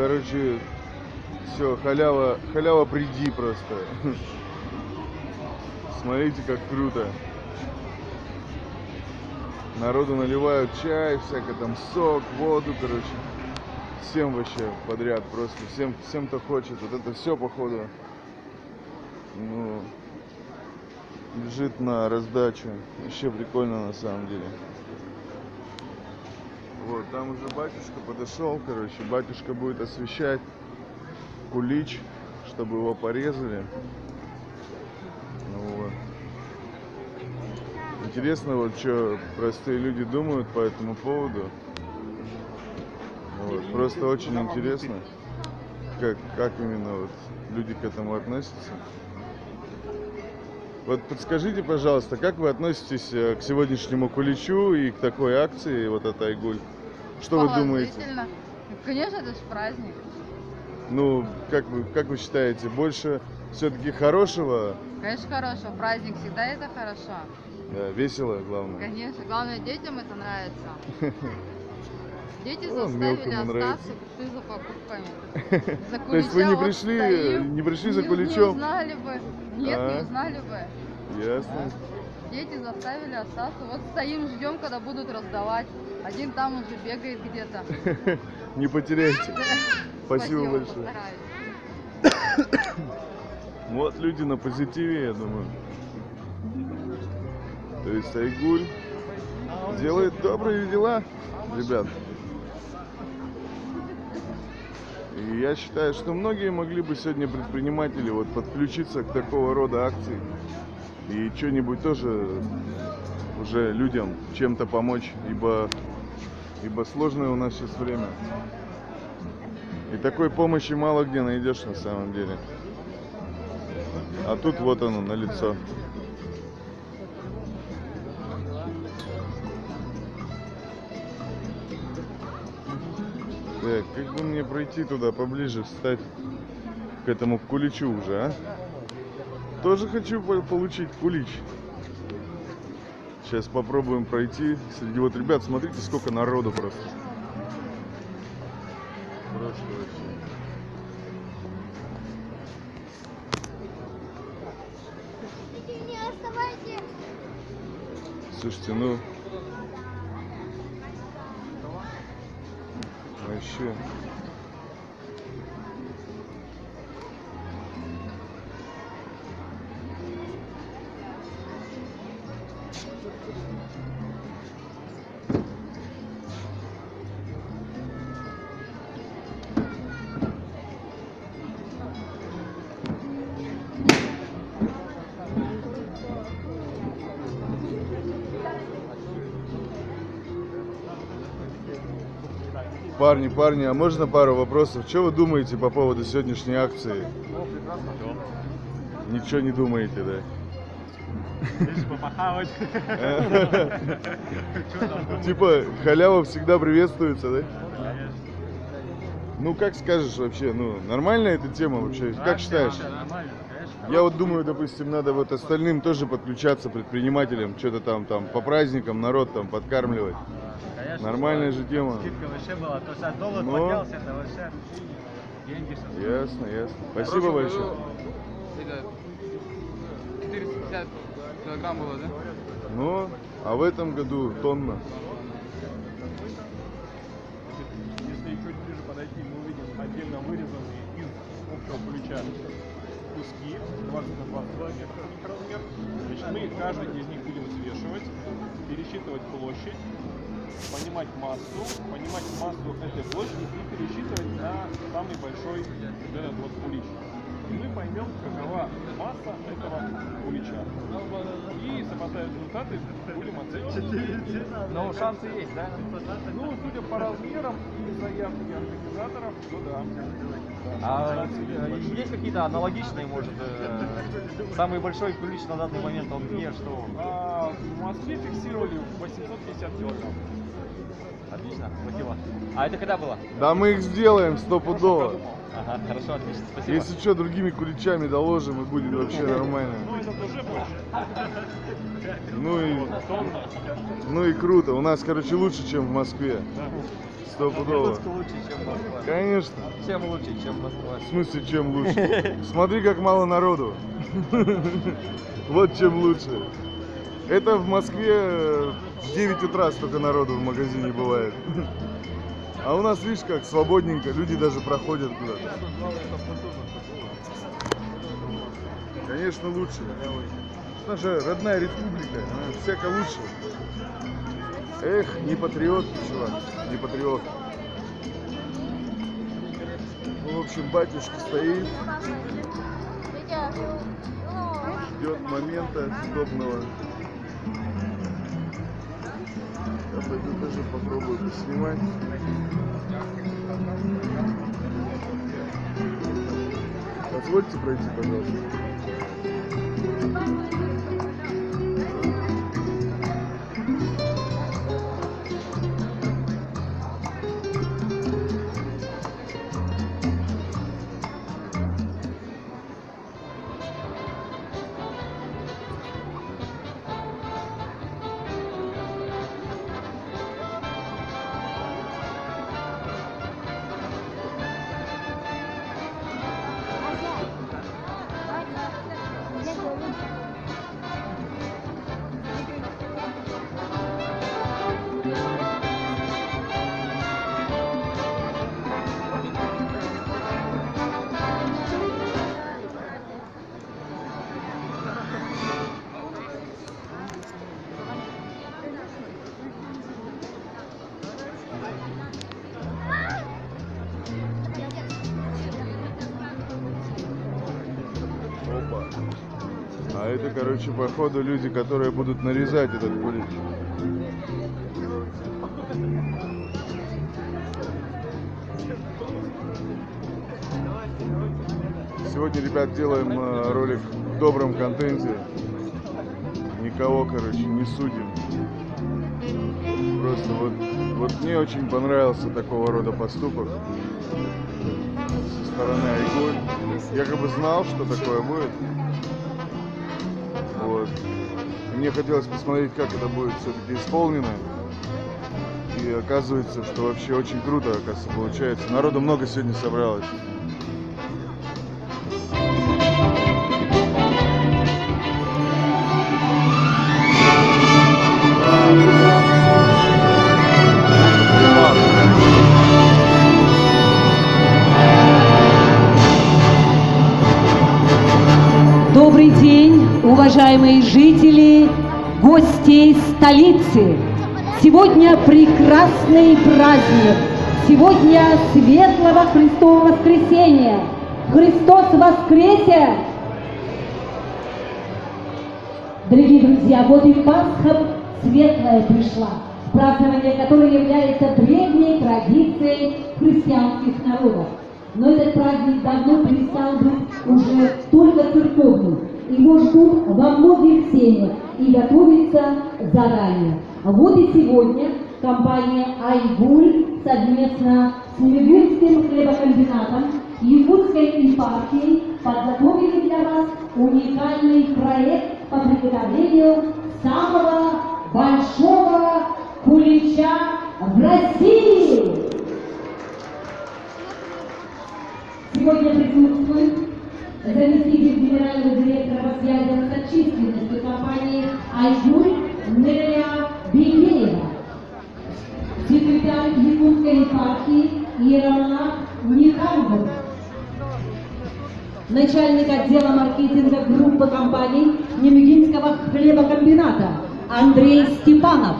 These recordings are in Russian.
короче, все, халява, халява, приди просто. Смотрите, как круто. Народу наливают чай, всякое там сок, воду, короче. Всем вообще подряд, просто всем, кто хочет. Вот это все, походу, ну, лежит на раздачу. Вообще прикольно на самом деле. Вот, там уже батюшка подошел, короче. Батюшка будет освещать кулич, чтобы его порезали. Ну, вот. Интересно, вот что простые люди думают по этому поводу. Вот. Просто очень интересно, как именно вот люди к этому относятся. Вот подскажите, пожалуйста, как вы относитесь к сегодняшнему куличу и к такой акции, вот от Айгуль? Что вы думаете? Конечно, это же праздник. Ну, как вы считаете, больше все-таки хорошего? Конечно, хорошо. Праздник всегда это хорошо. Да, весело, главное. Конечно, главное, детям это нравится. Дети заставили мелкому остаться пришли за покупками. За То есть вы стоим, не пришли за Не куличом? узнали бы. Нет, не узнали бы. Ясно. Дети заставили остаться. Вот стоим, ждем, когда будут раздавать. Один там уже бегает где-то. Не потеряйте. Спасибо большое. Вот люди на позитиве, я думаю. То есть Айгуль делает добрые дела, ребят. И я считаю, что многие могли бы сегодня предприниматели вот подключиться к такого рода акции и что-нибудь тоже уже людям чем-то помочь, ибо сложное у нас сейчас время. И такой помощи мало где найдешь на самом деле. А тут вот оно налицо. Так, как бы мне пройти туда поближе, встать к этому куличу уже, а? Тоже хочу получить кулич. Сейчас попробуем пройти. Среди вот ребят, смотрите, сколько народу просто. Просто вообще. Не оставайтесь. Слушайте, ну вообще. Парни, а можно пару вопросов? Что вы думаете по поводу сегодняшней акции? Ничего не думаете, да? Лишь помахать. Типа халява всегда приветствуется, да? Ну как скажешь вообще, ну нормальная эта тема вообще? Как считаешь? Я вот думаю, допустим, надо вот остальным тоже подключаться, предпринимателям, что-то там по праздникам народ там подкармливать. Конечно, нормальная же тема. Скидка вообще была, то есть доллар Но... поднялся, это вообще деньги сейчас. Ясно. Спасибо большое. 450 килограмм было, да? Ну, а в этом году тонна. Если чуть ближе подойти, мы увидим отдельно вырезанные из общего кулича куски 20 на 20 километров у них размер. Значит, мы каждый из них будем взвешивать, пересчитывать площадь, понимать массу этой площади и пересчитывать на самый большой вот этот вот кулич. И мы поймем, какова масса этого кулича. И сопоставив результаты, будем оценивать. Но шансы есть, да? Ну, судя по размерам и заявке организаторов, то да. А есть какие-то аналогичные, может, самый большой ключ на данный момент, он где, что? В Москве фиксировали 850 килограмм. Отлично, хватило. А это когда было? Да мы их сделаем стопудово. Ага, хорошо, отлично, спасибо. Если что, другими куличами доложим, и будет вообще нормально. Ну и круто. У нас, короче, лучше, чем в Москве. Стопудово. Лучше, чем Москва. Конечно. Чем лучше, чем Москва. В смысле, чем лучше? Смотри, как мало народу. Вот чем лучше. Это в Москве в 9 утра столько народу в магазине бывает. А у нас, видишь, как свободненько, люди даже проходят куда-то. Конечно, лучше. Наша родная республика, она всяко лучше. Эх, не патриот, чувак, не патриот. Ну, в общем, батюшка стоит, ждет момента удобного. Я пойду тоже попробую поснимать. Позвольте пройти, пожалуйста. Опа. А это, короче, походу люди, которые будут нарезать этот кулич. Сегодня, ребят, делаем ролик в добром контенте. Никого, короче, не судим. Просто вот мне очень понравился такого рода поступок со стороны Айгуль. Я как бы знал, что такое будет. Вот. И мне хотелось посмотреть, как это будет все-таки исполнено. И оказывается, что вообще очень круто, оказывается, получается. Народу много сегодня собралось. Добрый день, уважаемые жители, гости столицы! Сегодня прекрасный праздник! Сегодня светлого Христового воскресения! Христос воскресе! Дорогие друзья, вот и Пасха светлая пришла, празднование которой является древней традицией христианских народов. Но этот праздник давно перестал быть уже только церковным. Его ждут во многих семьях и готовится заранее. Вот и сегодня компания «Айгуль» совместно с Немегинским хлебокомбинатом и Якутской епархией подготовили для вас уникальный проект по приготовлению самого большого кулича в России. Сегодня присутствует заместитель генерального директора по связям с отчисленностью компании «Айгуль» Неля Бегеева, секретарь Якутской епархии иеромонах Никандр, начальник отдела маркетинга группы компаний Немегинского хлебокомбината Андрей Степанов,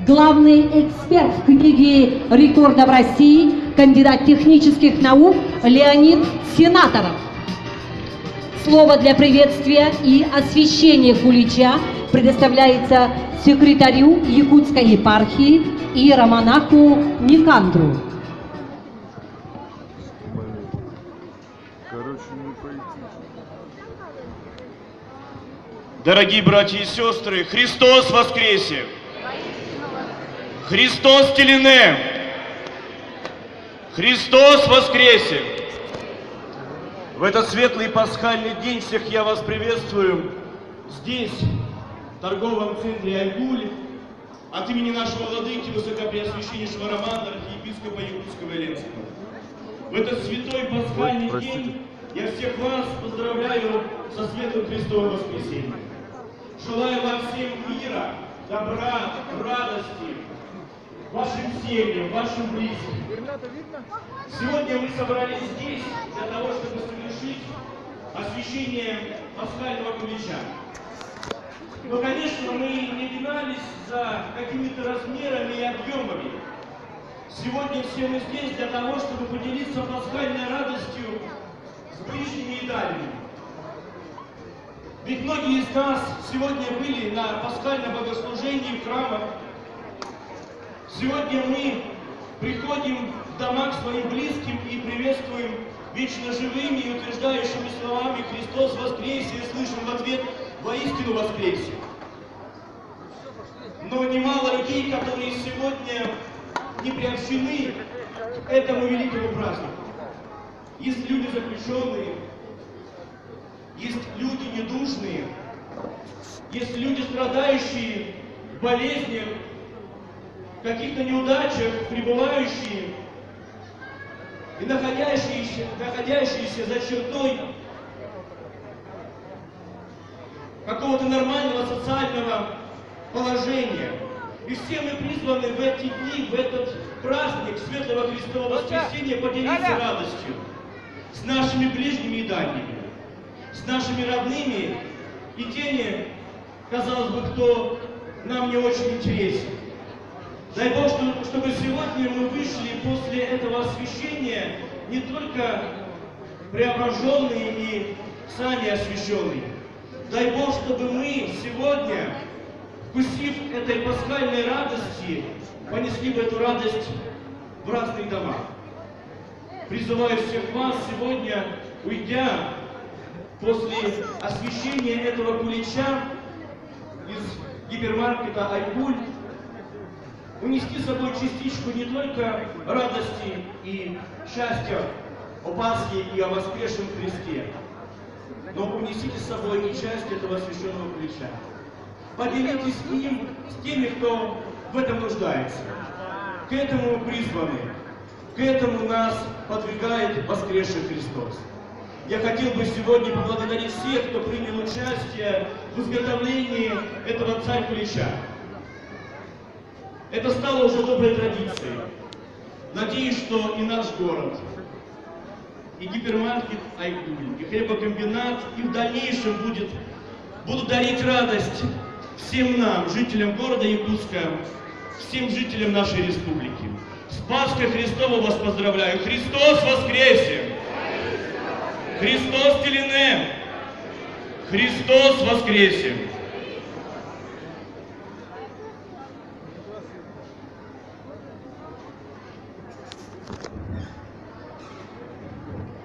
главный эксперт в книге рекордов России, кандидат технических наук Леонид Сенаторов. Слово для приветствия и освящения кулича предоставляется секретарю Якутской епархии иеромонаху Никандру. Короче, не пойти. Дорогие братья и сестры, Христос воскресе! Христос Телине! Христос воскресе! В этот светлый пасхальный день всех я вас приветствую здесь, в торговом центре Айгуль, от имени нашего владыки Высокопреосвященнейшего Романа, архиепископа Якутского и Ленского. В этот святой пасхальный день я всех вас поздравляю со светлым Христовым воскресением. Желаю вам всем мира, добра, радости, вашим семьям, вашим близким. Сегодня мы собрались здесь для того, чтобы совершить освящение пасхального кулича. Но, конечно, мы не гнались за какими-то размерами и объемами. Сегодня все мы здесь для того, чтобы поделиться пасхальной радостью с ближними и дальними. Ведь многие из нас сегодня были на пасхальном богослужении в храмах. Сегодня мы приходим в дома к своим близким и приветствуем вечно живыми и утверждающими словами «Христос воскресе!» и слышим в ответ «Воистину воскресе!». Но немало людей, которые сегодня не приобщены к этому великому празднику. Есть люди заключенные, есть люди недужные, есть люди, страдающие в болезнях, в каких-то неудачах, пребывающие и находящиеся за чертой какого-то нормального социального положения. И все мы призваны в эти дни, в этот праздник Светлого Христового Воскресения поделиться радостью с нашими ближними и дальними, с нашими родными и теми, казалось бы, кто нам не очень интересен. Дай Бог, чтобы сегодня мы вышли после этого освящения не только преображенные и сами освященные. Дай Бог, чтобы мы сегодня, вкусив этой пасхальной радости, понесли бы эту радость в разные дома. Призываю всех вас сегодня, уйдя после освящения этого кулича из гипермаркета Айгуль, унести с собой частичку не только радости и счастья о Пасхе и о воскресшем Христе, но унесите с собой и часть этого священного ключа. Поделитесь им с теми, кто в этом нуждается. К этому мы призваны, к этому нас подвигает воскресший Христос. Я хотел бы сегодня поблагодарить всех, кто принял участие в изготовлении этого царь-кулича. Это стало уже доброй традицией. Надеюсь, что и наш город, и гипермаркет Айгуль, и хлебокомбинат, и в дальнейшем будут дарить радость всем нам, жителям города Якутска, всем жителям нашей республики. С Пасхой Христовой вас поздравляю! Христос воскресе! Христос Телине! Христос воскресе!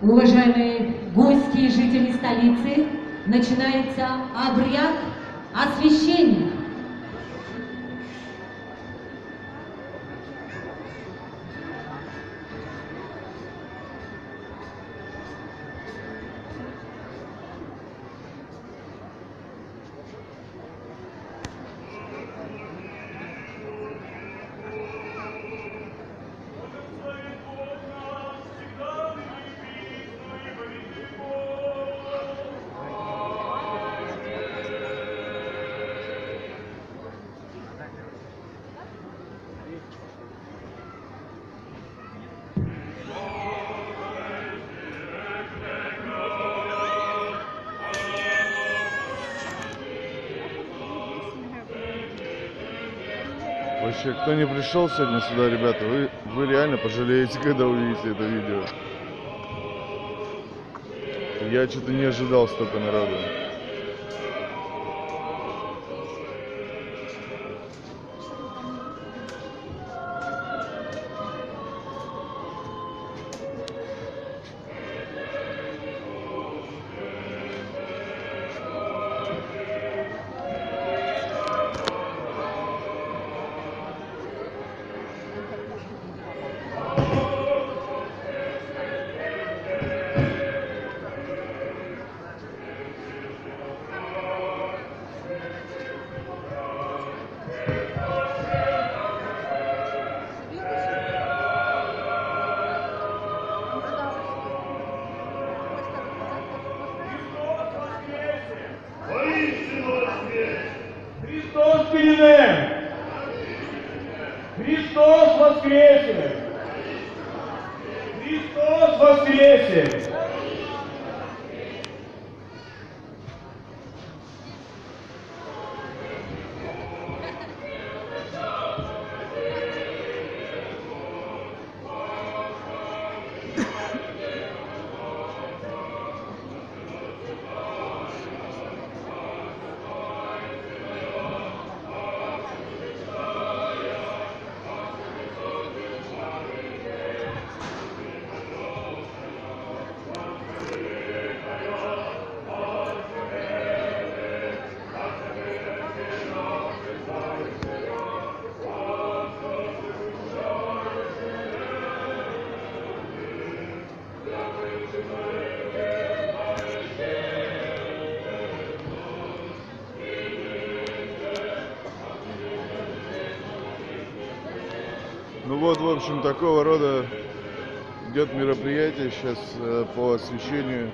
Уважаемые гости и жители столицы, начинается обряд освящения. Вообще, кто не пришел сегодня сюда, ребята, вы реально пожалеете, когда увидите это видео. Я что-то не ожидал столько народу. воскресе! Ну вот, в общем, такого рода идет мероприятие сейчас по освещению.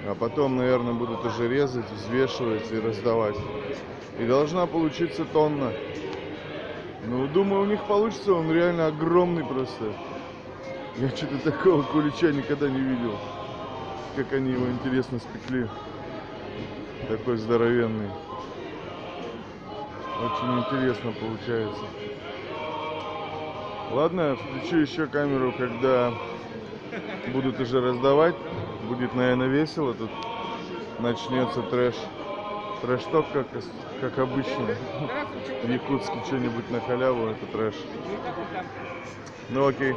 А потом, наверное, будут уже резать, взвешивать и раздавать. И должна получиться тонна. Ну, думаю, у них получится, он реально огромный просто. Я что-то такого кулича никогда не видел. Как они его, интересно, спекли. Такой здоровенный. Очень интересно получается. Ладно, включу еще камеру, когда будут уже раздавать. Будет, наверное, весело. Тут начнется трэш. Трэш-ток, как обычно. В Якутске что-нибудь на халяву, это трэш. Ну окей.